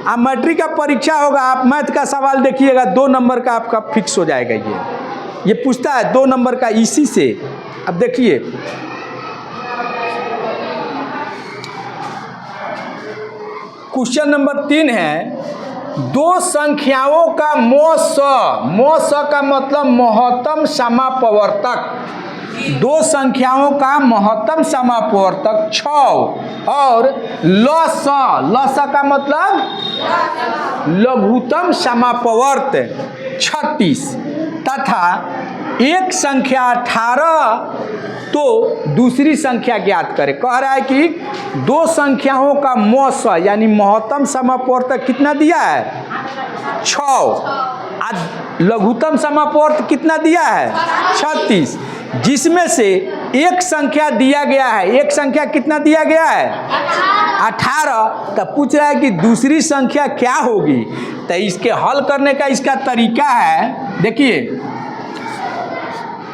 अब मैट्रिक का परीक्षा होगा, आप मैथ का सवाल देखिएगा, 2 नंबर का आपका फिक्स हो जाएगा। ये पूछता है 2 नंबर का इसी से। अब देखिए क्वेश्चन नंबर 3 है, 2 संख्याओं का मोस का मतलब महत्तम समापवर्तक, 2 संख्याओं का महत्तम समापवर्तक 6 और लस का मतलब लघुत्तम समापवर्त 36 तथा एक संख्या 18, तो दूसरी संख्या ज्ञात करें। कह रहा है कि 2 संख्याओं का मोस यानी महत्तम समापवर्तक कितना दिया है 6, लघुत्तम समापवर्त कितना दिया है 36, जिसमें से एक संख्या दिया गया है, एक संख्या कितना दिया गया है 18। तब पूछ रहा है कि दूसरी संख्या क्या होगी। तो इसके हल करने का इसका तरीका है, देखिए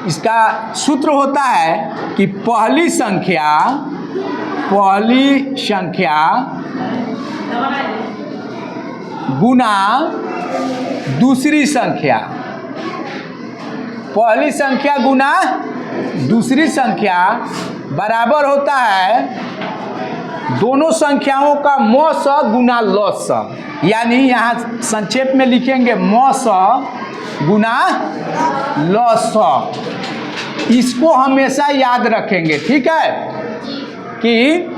इसका सूत्र होता है कि पहली संख्या गुना दूसरी संख्या, पहली संख्या गुना दूसरी संख्या बराबर होता है दोनों संख्याओं का मौस गुना लस, यानी यहाँ संक्षेप में लिखेंगे मौस गुना लस। इसको हमेशा याद रखेंगे, ठीक है, कि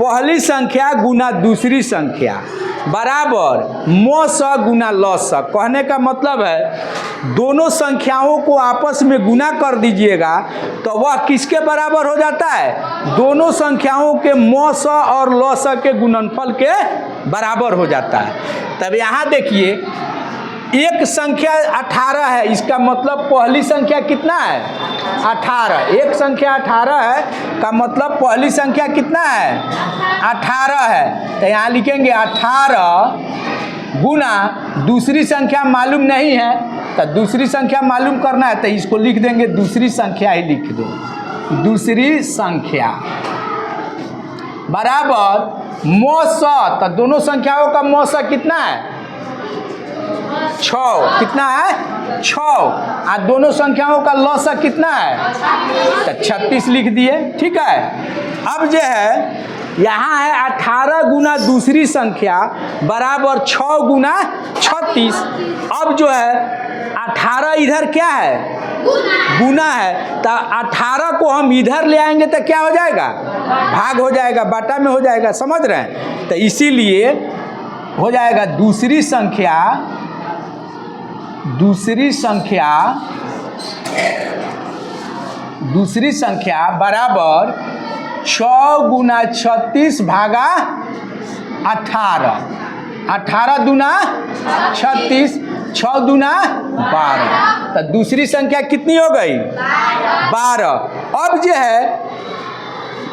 पहली संख्या गुना दूसरी संख्या बराबर मौस गुना लस। कहने का मतलब है दोनों संख्याओं को आपस में गुना कर दीजिएगा तो वह किसके बराबर हो जाता है, दोनों संख्याओं के मौस और लस के गुणनफल के बराबर हो जाता है। तब यहाँ देखिए एक संख्या 18 है, इसका मतलब पहली संख्या कितना है 18, एक संख्या 18 है का मतलब पहली संख्या कितना है 18 है। तो यहाँ लिखेंगे 18 गुना दूसरी संख्या मालूम नहीं है, तो दूसरी संख्या मालूम करना है तो इसको लिख देंगे, दूसरी संख्या ही लिख दो, दूसरी संख्या बराबर मौस, तो दोनों संख्याओं का मौस कितना है 6, कितना है 6, और दोनों संख्याओं का लौसा कितना है तो 36 लिख दिए, ठीक है। अब जो है यहाँ है 18 गुना दूसरी संख्या बराबर 6 गुना 36। अब जो है 18 इधर क्या है गुना है, तो 18 को हम इधर ले आएंगे तो क्या हो जाएगा भाग हो जाएगा, बाटा में हो जाएगा, समझ रहे हैं। तो इसीलिए हो जाएगा दूसरी संख्या बराबर 6 गुना 36 भागा 18, 18 दूना 36, 6 दूना 12, तो दूसरी संख्या कितनी हो गई 12। अब जो है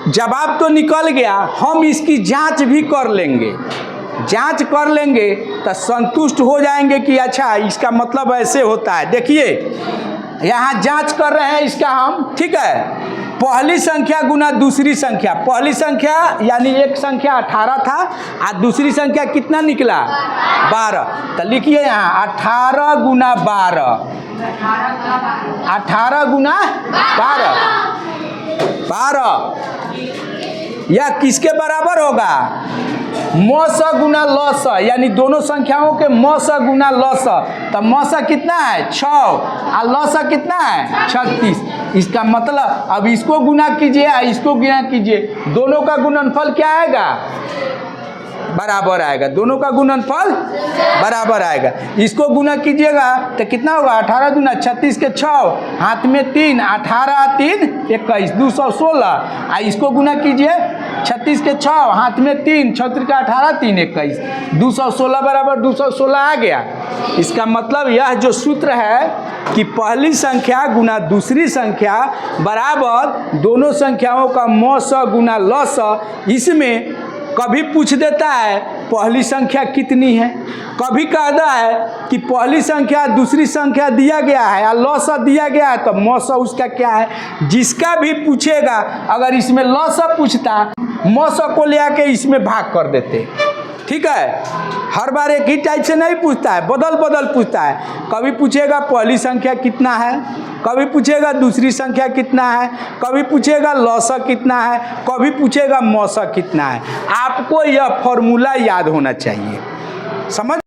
जवाब तो निकल गया, हम इसकी जांच भी कर लेंगे, जांच कर लेंगे तो संतुष्ट हो जाएंगे कि अच्छा इसका मतलब ऐसे होता है। देखिए यहाँ जांच कर रहे हैं इसका हम, ठीक है, पहली संख्या गुना दूसरी संख्या, पहली संख्या यानी एक संख्या 18 था और दूसरी संख्या कितना निकला 12, तो लिखिए यहाँ 18 गुना 12, 18 गुना 12 या किसके बराबर होगा मौस गुना लस, यानी दोनों संख्याओं के मौस गुना लस। तो मौस कितना है 6 और लस कितना है 36। इसका मतलब अब इसको गुना कीजिए और इसको गुना कीजिए, दोनों का गुणनफल क्या आएगा बराबर आएगा, दोनों का गुणनफल बराबर आएगा। इसको गुना कीजिएगा तो कितना होगा 18 दूना 36 के 6 हाथ में 3, 18 3 21 216, और इसको गुना कीजिए 36 के 6 हाथ में 3, 36 का 18 3 21 216 बराबर 216 आ गया। इसका मतलब यह जो सूत्र है कि पहली संख्या गुना दूसरी संख्या बराबर दोनों संख्याओं का मौस गुना लस। इसमें कभी पूछ देता है पहली संख्या कितनी है, कभी कहता है कि पहली संख्या दूसरी संख्या दिया गया है और लौस दिया गया है तो मौस उसका क्या है। जिसका भी पूछेगा अगर इसमें लौस पूछता मौस को ले आके इसमें भाग कर देते, ठीक है, हर बार एक ही टाइप से नहीं पूछता है, बदल बदल पूछता है। कभी पूछेगा पहली संख्या कितना है, कभी पूछेगा दूसरी संख्या कितना है, कभी पूछेगा लौसा कितना है, कभी पूछेगा मौसा कितना है। आपको यह फॉर्मूला याद होना चाहिए, समझ